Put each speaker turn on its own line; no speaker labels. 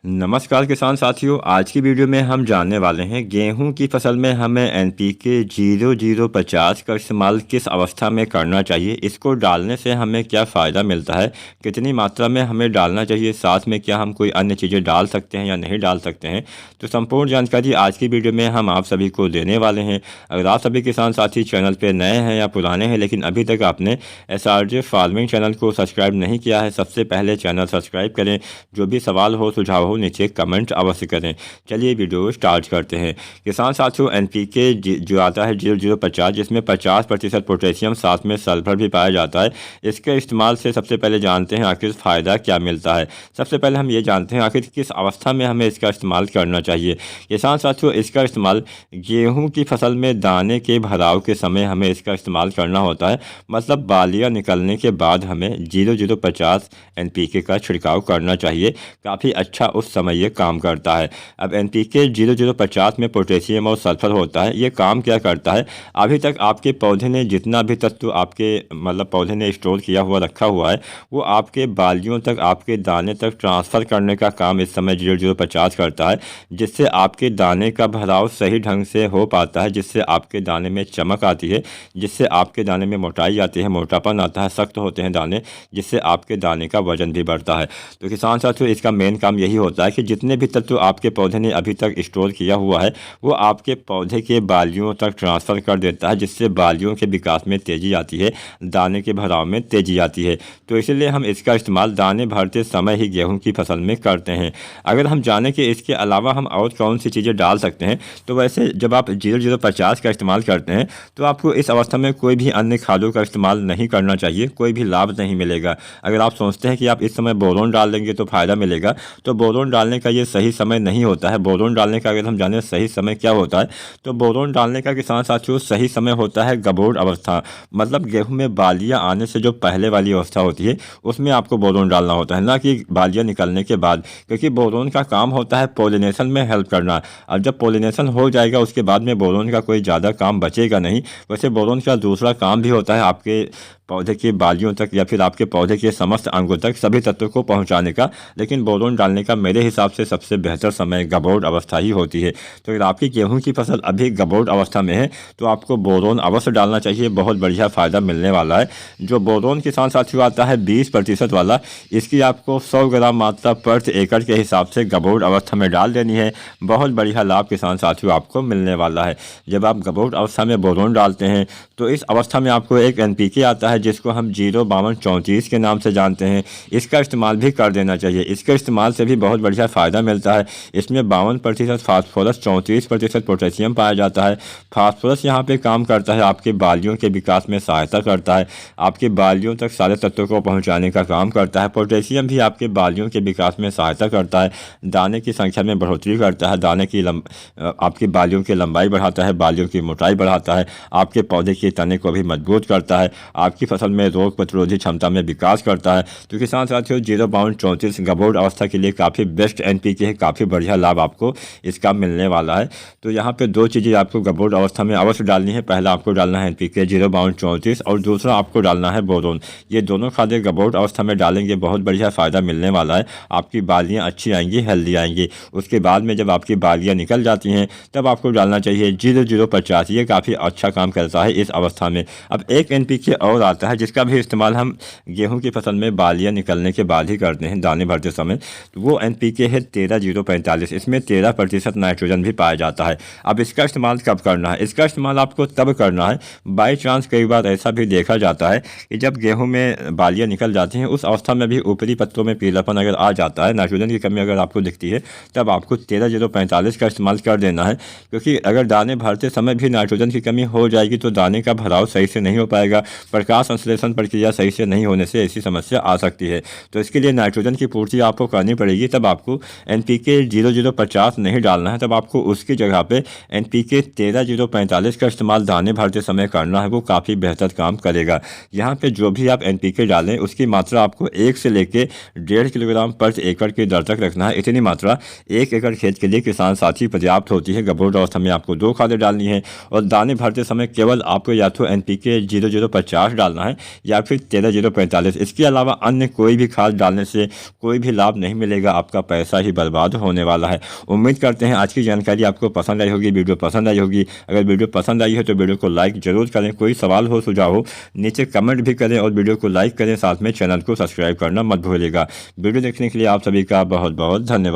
नमस्कार किसान साथियों, आज की वीडियो में हम जानने वाले हैं गेहूं की फसल में हमें एनपीके 0050 का इस्तेमाल किस अवस्था में करना चाहिए। इसको डालने से हमें क्या फ़ायदा मिलता है, कितनी मात्रा में हमें डालना चाहिए, साथ में क्या हम कोई अन्य चीज़ें डाल सकते हैं या नहीं डाल सकते हैं। तो संपूर्ण जानकारी आज की वीडियो में हम आप सभी को देने वाले हैं। अगर आप सभी किसान साथी चैनल पर नए हैं या पुराने हैं लेकिन अभी तक आपने SRJ फार्मिंग चैनल को सब्सक्राइब नहीं किया है, सबसे पहले चैनल सब्सक्राइब करें। जो भी सवाल हो, सुझाव हो, नीचे कमेंट अवश्य करें। चलिए वीडियो स्टार्ट करते हैं। किसान साथियों, एनपीके जो आता है 0050, जिसमें 50% पोटेशियम साथ में सल्फर भी पाया जाता है। इसके इस्तेमाल से सबसे पहले जानते हैं आखिर फ़ायदा क्या मिलता है। सबसे पहले हम ये जानते हैं आखिर किस अवस्था में हमें इसका इस्तेमाल करना चाहिए। किसान साथियों, इसका इस्तेमाल गेहूँ की फसल में दाने के भराव के समय हमें इसका इस्तेमाल करना होता है। मतलब बालियाँ निकलने के बाद हमें 0050 एनपीके का छिड़काव करना चाहिए। काफ़ी अच्छा उस समय ये काम करता है। अब एनपीके 0050 में पोटेशियम और सल्फर होता है। ये काम क्या करता है, अभी तक आपके पौधे ने जितना भी तत्व आपके पौधे ने स्टोर किया हुआ रखा हुआ है वो आपके बालियों तक, आपके दाने तक ट्रांसफ़र करने का काम इस समय 0050 करता है, जिससे आपके दाने का भराव सही ढंग से हो पाता है, जिससे आपके दाने में चमक आती है, जिससे आपके दाने में मोटाई आती है, मोटापन आता है, सख्त होते हैं दाने, जिससे आपके दाने का वजन भी बढ़ता है। तो किसान साथियों, इसका मेन काम यही होता है कि जितने भी तत्व आपके पौधे ने अभी तक स्टोर किया हुआ है वो आपके पौधे के बालियों तक ट्रांसफ़र कर देता है, जिससे बालियों के विकास में तेज़ी आती है, दाने के भराव में तेज़ी आती है। तो इसलिए हम इसका इस्तेमाल दाने भरते समय ही गेहूं की फसल में करते हैं। अगर हम जानें कि इसके अलावा हम और कौन सी चीज़ें डाल सकते हैं, तो वैसे जब आप 0050 का इस्तेमाल करते हैं तो आपको इस अवस्था में कोई भी अन्य खादों का इस्तेमाल नहीं करना चाहिए, कोई भी लाभ नहीं मिलेगा। अगर आप सोचते हैं कि आप इस समय बोरोन डाल देंगे तो फ़ायदा मिलेगा, तो बोरोन डालने का ये सही समय नहीं होता है। बोरोन डालने का अगर हम जानें सही समय क्या होता है, तो बोरोन डालने का किसान साथियों सही समय होता है गबोड़ अवस्था। मतलब गेहूं में बालियां आने से जो पहले वाली अवस्था होती है उसमें आपको बोरोन डालना होता है, ना कि बालियां निकलने के बाद, क्योंकि बोरोन का काम होता है पॉलिनेशन में हेल्प करना। अब जब पॉलिनेशन हो जाएगा उसके बाद में बोरोन का कोई ज़्यादा काम बचेगा नहीं। वैसे बोरोन का दूसरा काम भी होता है आपके पौधे के बालियों तक या फिर आपके पौधे के समस्त अंगों तक सभी तत्वों को पहुंचाने का, लेकिन बोरोन डालने का मेरे हिसाब से सबसे बेहतर समय गबोड़ अवस्था ही होती है। तो अगर आपकी गेहूं की फसल अभी गबोड़ अवस्था में है तो आपको बोरोन अवश्य डालना चाहिए, बहुत बढ़िया फ़ायदा मिलने वाला है। जो बोरोन किसान साथियों आता है 20% वाला, इसकी आपको 100 ग्राम मात्रा प्रति एकड़ के हिसाब से गबोड़ अवस्था में डाल देनी है। बहुत बढ़िया लाभ किसान साथियों आपको मिलने वाला है। जब आप गबोड़ अवस्था में बोरोन डालते हैं तो इस अवस्था में आपको एक एनपीके आता है जिसको हम 05234 के नाम से जानते हैं। इसका इस्तेमाल भी कर देना चाहिए। इसके इस्तेमाल से भी बहुत बढ़िया फ़ायदा मिलता है। इसमें 52% फास्फोरस, 34% पोटेशियम पाया जाता है। फास्फोरस यहाँ पे काम करता है आपके बालियों के विकास में सहायता करता है, आपके बालियों तक सारे तत्वों को पहुँचाने का काम करता है। पोटेशियम भी आपके बालियों के विकास में सहायता करता है, दाने की संख्या में बढ़ोतरी करता है, दाने की आपकी बालियों की लंबाई बढ़ाता है, बालियों की मोटाई बढ़ाता है, आपके पौधे के तने को भी मजबूत करता है, आपकी फसल में रोग प्रतिरोधी क्षमता में विकास करता है। तो किसान साथियों 05234 गबोड़ अवस्था के लिए काफ़ी बेस्ट एनपीके है, काफ़ी बढ़िया लाभ आपको इसका मिलने वाला है। तो यहाँ पे दो चीज़ें आपको गबोड़ अवस्था में अवश्य डालनी है। पहला आपको डालना है एनपीके 05234 और दूसरा आपको डालना है बोरोन। ये दोनों खादें गबोड़ अवस्था में डालेंगे, बहुत बढ़िया फ़ायदा मिलने वाला है। आपकी बालियाँ अच्छी आएंगी, हेल्दी आएंगी। उसके बाद में जब आपकी बालियाँ निकल जाती हैं तब आपको डालना चाहिए 0050। ये काफ़ी अच्छा काम करता है इस अवस्था में। अब एक एनपीके और आता है जिसका भी इस्तेमाल हम गेहूं की फसल में बालियां निकलने के बाद ही करते हैं, दाने भरते समय। तो वो एनपीके है 13045। इसमें 13% नाइट्रोजन भी पाया जाता है। अब इसका इस्तेमाल कब करना है? इसका इस्तेमाल आपको तब करना है, बाई चांस कई बार ऐसा भी देखा जाता है कि जब गेहूँ में बालियाँ निकल जाती हैं उस अवस्था में भी ऊपरी पत्तों में पीलापन अगर आ जाता है, नाइट्रोजन की कमी अगर आपको दिखती है, तब आपको 13045 का इस्तेमाल कर देना है। क्योंकि अगर दाने भरते समय भी नाइट्रोजन की कमी हो जाएगी तो दाने का भराव सही से नहीं हो पाएगा, प्रकाश संश्लेषण प्रक्रिया सही से नहीं होने से ऐसी समस्या आ सकती है। तो इसके लिए नाइट्रोजन की पूर्ति आपको करनी पड़ेगी। तब आपको एनपीके 0050 नहीं डालना है, तब आपको उसकी जगह पे एनपीके 13045 का इस्तेमाल दाने भरते समय करना है। वो काफ़ी बेहतर काम करेगा। यहाँ पे जो भी आप एनपीके डालें उसकी मात्रा आपको 1 से लेकर 1.5 किलोग्राम प्रति एकड़ की दर तक रखना है। इतनी मात्रा 1 एकड़ खेत के लिए किसान साथी पर्याप्त होती है। गबोड़ अवस्था में आपको 2 खादें डालनी है और दाने भरते समय केवल आपको या तो एनपीके 0050 डालना डालना है या फिर 13045। इसके अलावा अन्य कोई भी खाद डालने से कोई भी लाभ नहीं मिलेगा, आपका पैसा ही बर्बाद होने वाला है। उम्मीद करते हैं आज की जानकारी आपको पसंद आई होगी, वीडियो पसंद आई होगी। अगर वीडियो पसंद आई है तो वीडियो को लाइक जरूर करें। कोई सवाल हो, सुझाव हो, नीचे कमेंट भी करें और वीडियो को लाइक करें। साथ में चैनल को सब्सक्राइब करना मत भूलिएगा। वीडियो देखने के लिए आप सभी का बहुत बहुत धन्यवाद।